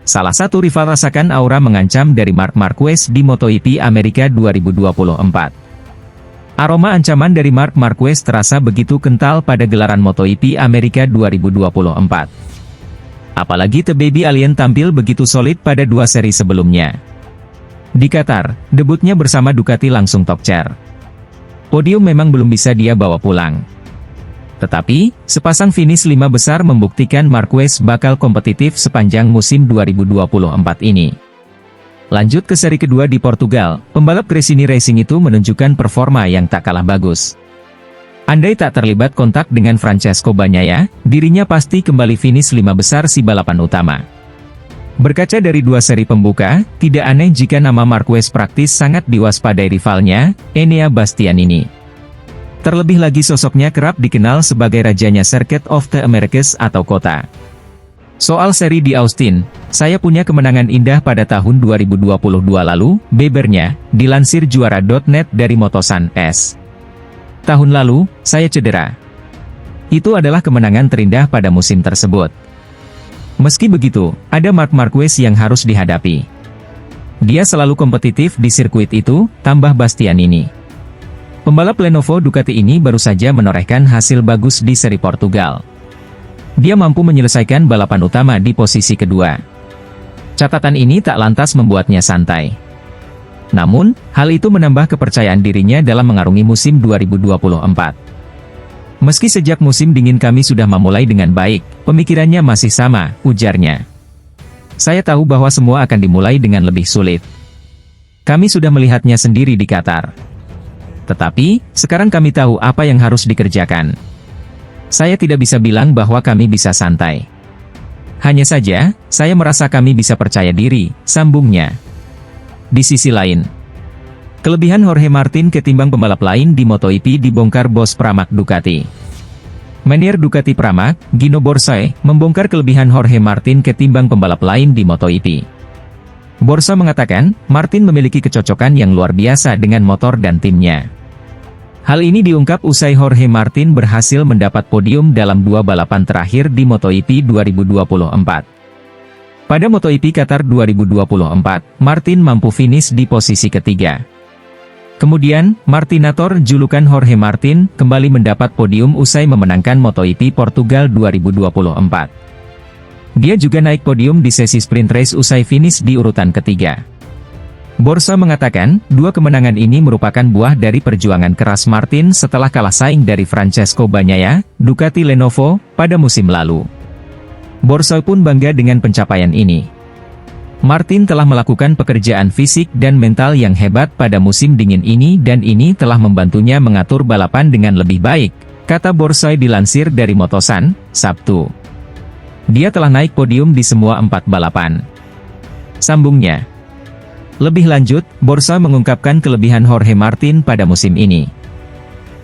Salah satu rival rasakan aura mengancam dari Marc Marquez di MotoGP Amerika 2024. Aroma ancaman dari Marc Marquez terasa begitu kental pada gelaran MotoGP Amerika 2024. Apalagi The Baby Alien tampil begitu solid pada 2 seri sebelumnya. Di Qatar, debutnya bersama Ducati langsung top chair. Podium memang belum bisa dia bawa pulang. Tetapi, sepasang finish 5 besar membuktikan Marquez bakal kompetitif sepanjang musim 2024 ini. Lanjut ke seri kedua di Portugal, pembalap Gresini Racing itu menunjukkan performa yang tak kalah bagus. Andai tak terlibat kontak dengan Francesco Bagnaia, dirinya pasti kembali finish 5 besar si balapan utama. Berkaca dari 2 seri pembuka, tidak aneh jika nama Marquez praktis sangat diwaspadai rivalnya, Enea Bastianini. Terlebih lagi sosoknya kerap dikenal sebagai rajanya Circuit of the Americas atau kota. Soal seri di Austin, saya punya kemenangan indah pada tahun 2022 lalu, bebernya, dilansir juara.net dari Motosan S. Tahun lalu, saya cedera. Itu adalah kemenangan terindah pada musim tersebut. Meski begitu, ada Marc Marquez yang harus dihadapi. Dia selalu kompetitif di sirkuit itu, tambah Bastianini. Pembalap Lenovo Ducati ini baru saja menorehkan hasil bagus di seri Portugal. Dia mampu menyelesaikan balapan utama di posisi kedua. Catatan ini tak lantas membuatnya santai. Namun, hal itu menambah kepercayaan dirinya dalam mengarungi musim 2024. Meski sejak musim dingin kami sudah memulai dengan baik, pemikirannya masih sama, ujarnya. Saya tahu bahwa semua akan dimulai dengan lebih sulit. Kami sudah melihatnya sendiri di Qatar. Tetapi, sekarang kami tahu apa yang harus dikerjakan. Saya tidak bisa bilang bahwa kami bisa santai. Hanya saja, saya merasa kami bisa percaya diri, sambungnya. Di sisi lain, kelebihan Jorge Martin ketimbang pembalap lain di MotoGP dibongkar bos Pramac Ducati. Manajer Ducati Pramac, Gino Borsa, membongkar kelebihan Jorge Martin ketimbang pembalap lain di MotoGP. Borsa mengatakan, Martin memiliki kecocokan yang luar biasa dengan motor dan timnya. Hal ini diungkap usai Jorge Martin berhasil mendapat podium dalam 2 balapan terakhir di MotoGP 2024. Pada MotoGP Qatar 2024, Martin mampu finish di posisi ketiga. Kemudian, Martinator julukan Jorge Martin kembali mendapat podium usai memenangkan MotoGP Portugal 2024. Dia juga naik podium di sesi sprint race usai finish di urutan ketiga. Borsa mengatakan, 2 kemenangan ini merupakan buah dari perjuangan keras Martin setelah kalah saing dari Francesco Bagnaia, Ducati Lenovo, pada musim lalu. Borsa pun bangga dengan pencapaian ini. Martin telah melakukan pekerjaan fisik dan mental yang hebat pada musim dingin ini dan ini telah membantunya mengatur balapan dengan lebih baik, kata Borsa dilansir dari Motosan, Sabtu. Dia telah naik podium di semua 4 balapan. Sambungnya. Lebih lanjut, Borsa mengungkapkan kelebihan Jorge Martin pada musim ini.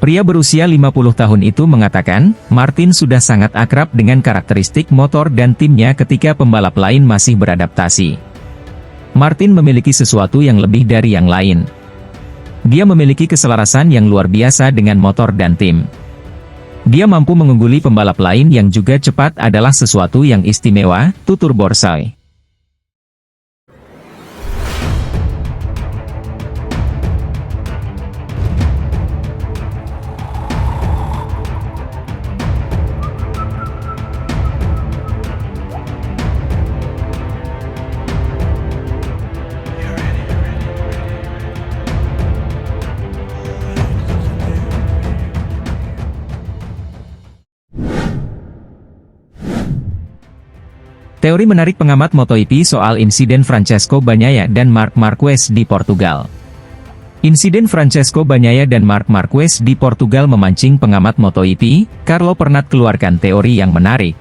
Pria berusia 50 tahun itu mengatakan, Martin sudah sangat akrab dengan karakteristik motor dan timnya ketika pembalap lain masih beradaptasi. Martin memiliki sesuatu yang lebih dari yang lain. Dia memiliki keselarasan yang luar biasa dengan motor dan tim. Dia mampu mengungguli pembalap lain yang juga cepat adalah sesuatu yang istimewa, tutur Borsa. Teori menarik pengamat MotoGP soal insiden Francesco Bagnaia dan Marc Marquez di Portugal. Insiden Francesco Bagnaia dan Marc Marquez di Portugal memancing pengamat MotoGP, Carlo Pernat keluarkan teori yang menarik.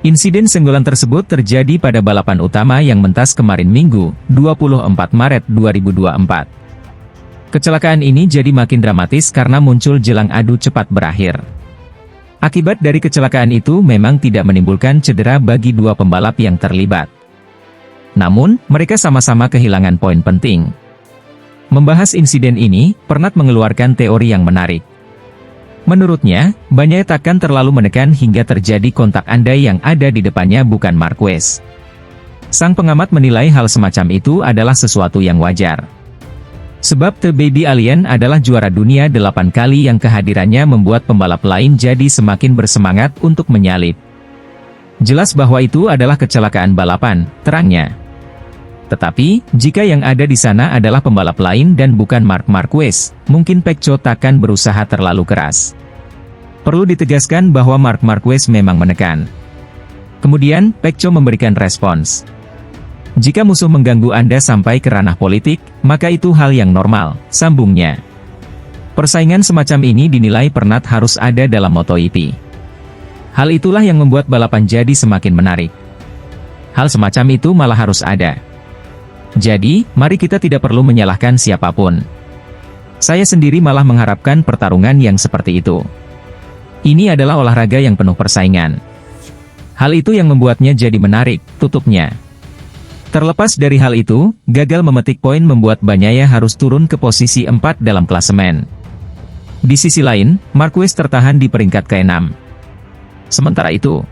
Insiden senggolan tersebut terjadi pada balapan utama yang mentas kemarin Minggu, 24 Maret 2024. Kecelakaan ini jadi makin dramatis karena muncul jelang adu cepat berakhir. Akibat dari kecelakaan itu memang tidak menimbulkan cedera bagi 2 pembalap yang terlibat. Namun, mereka sama-sama kehilangan poin penting. Membahas insiden ini, Pernat mengeluarkan teori yang menarik. Menurutnya, Bagnaia takkan terlalu menekan hingga terjadi kontak andai yang ada di depannya bukan Marquez. Sang pengamat menilai hal semacam itu adalah sesuatu yang wajar. Sebab The Baby Alien adalah juara dunia 8 kali yang kehadirannya membuat pembalap lain jadi semakin bersemangat untuk menyalip. Jelas bahwa itu adalah kecelakaan balapan, terangnya. Tetapi, jika yang ada di sana adalah pembalap lain dan bukan Marc Marquez, mungkin Pecco takkan berusaha terlalu keras. Perlu ditegaskan bahwa Marc Marquez memang menekan. Kemudian, Pecco memberikan respons. Jika musuh mengganggu Anda sampai ke ranah politik, maka itu hal yang normal, sambungnya. Persaingan semacam ini dinilai pernah harus ada dalam MotoGP. Hal itulah yang membuat balapan jadi semakin menarik. Hal semacam itu malah harus ada. Jadi, mari kita tidak perlu menyalahkan siapapun. Saya sendiri malah mengharapkan pertarungan yang seperti itu. Ini adalah olahraga yang penuh persaingan. Hal itu yang membuatnya jadi menarik, tutupnya. Terlepas dari hal itu, gagal memetik poin membuat Bagnaia harus turun ke posisi 4 dalam klasemen. Di sisi lain, Marquez tertahan di peringkat ke-6. Sementara itu,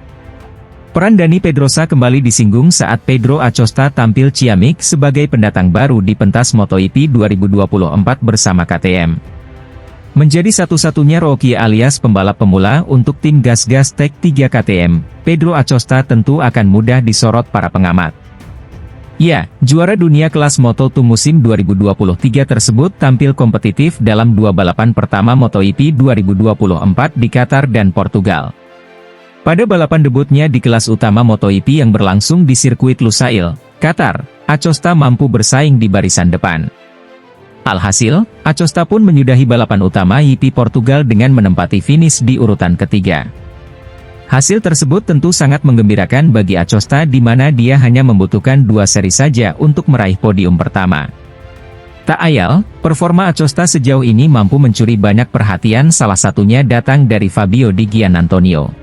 peran Dani Pedrosa kembali disinggung saat Pedro Acosta tampil ciamik sebagai pendatang baru di pentas MotoGP 2024 bersama KTM. Menjadi satu-satunya rookie alias pembalap pemula untuk tim gas-gas Tech 3 KTM, Pedro Acosta tentu akan mudah disorot para pengamat. Ya, juara dunia kelas Moto2 musim 2023 tersebut tampil kompetitif dalam 2 balapan pertama MotoGP 2024 di Qatar dan Portugal. Pada balapan debutnya di kelas utama MotoGP yang berlangsung di sirkuit Lusail, Qatar, Acosta mampu bersaing di barisan depan. Alhasil, Acosta pun menyudahi balapan utama GP Portugal dengan menempati finish di urutan ketiga. Hasil tersebut tentu sangat menggembirakan bagi Acosta di mana dia hanya membutuhkan 2 seri saja untuk meraih podium pertama. Tak ayal, performa Acosta sejauh ini mampu mencuri banyak perhatian, salah satunya datang dari Fabio Di Giannantonio.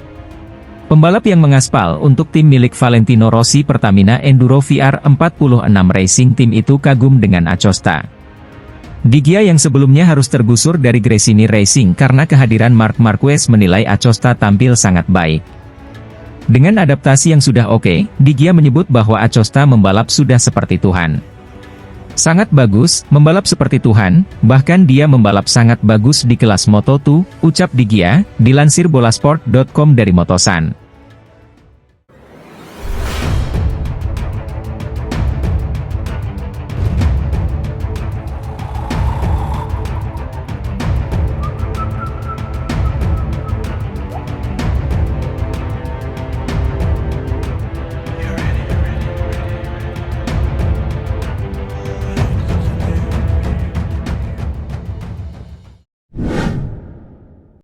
Pembalap yang mengaspal untuk tim milik Valentino Rossi Pertamina Enduro VR46 Racing Team itu kagum dengan Acosta. Di Gia yang sebelumnya harus tergusur dari Gresini Racing karena kehadiran Marc Marquez menilai Acosta tampil sangat baik. Dengan adaptasi yang sudah oke, Di Gia menyebut bahwa Acosta membalap sudah seperti Tuhan. Sangat bagus, membalap seperti Tuhan, bahkan dia membalap sangat bagus di kelas Moto2, ucap Di Gia, dilansir bolasport.com dari Motosan.